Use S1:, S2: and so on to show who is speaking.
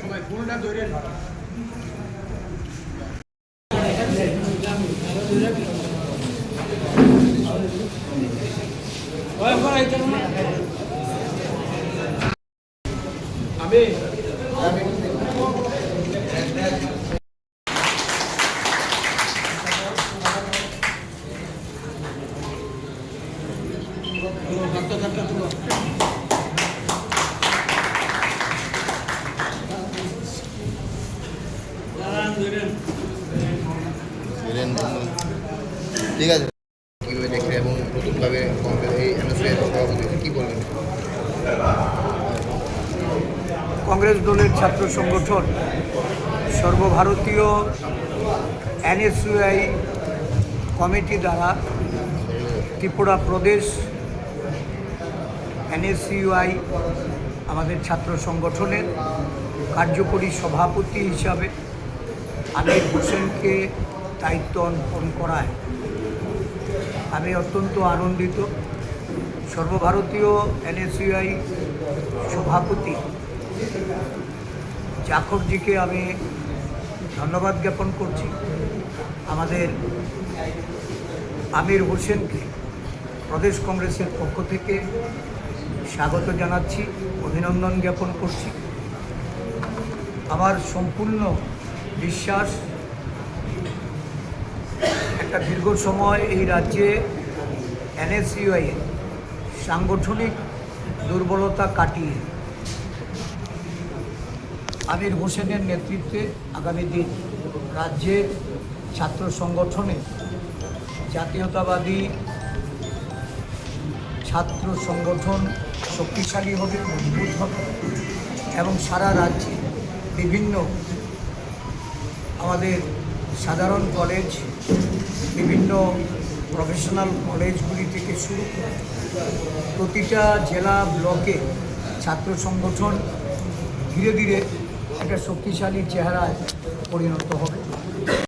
S1: সবাই ফুলটা ধরে
S2: ঠিক আছে কীভাবে দেখে এবং নতুনভাবে এই এনএসইআই সভাপতি কী বলবেন?
S3: কংগ্রেস দলের ছাত্র সংগঠন সর্বভারতীয় এনএসইউআই কমিটি দ্বারা ত্রিপুরা প্রদেশ এনএসইউআই আমাদের ছাত্র সংগঠনের কার্যকরী সভাপতি হিসাবে আমির হোসেনকে দায়িত্ব অর্পণ করায় আমি অত্যন্ত আনন্দিত। সর্বভারতীয় এনএসইউআই সভাপতি জাখরজিকে আমি ধন্যবাদ জ্ঞাপন করছি। আমাদের আমির হোসেনকে প্রদেশ কংগ্রেসের পক্ষ থেকে স্বাগত জানাচ্ছি, অভিনন্দন জ্ঞাপন করছি। আমার সম্পূর্ণ বিশ্বাস একটা দীর্ঘ সময় এই রাজ্যে এনএসইউআই সাংগঠনিক দুর্বলতা কাটিয়ে আমির হোসেনের নেতৃত্বে আগামী দিন রাজ্যের ছাত্র সংগঠনে জাতীয়তাবাদী ছাত্র সংগঠন শক্তিশালী হবে, মজবুত হবে এবং সারা রাজ্যে বিভিন্ন আমাদের সাধারণ কলেজ, বিভিন্ন প্রফেশনাল কলেজগুলি থেকে শুরু করে প্রতিটা জেলা ব্লকে ছাত্র সংগঠন ধীরে ধীরে একটা শক্তিশালী চেহারায় পরিণত হবে।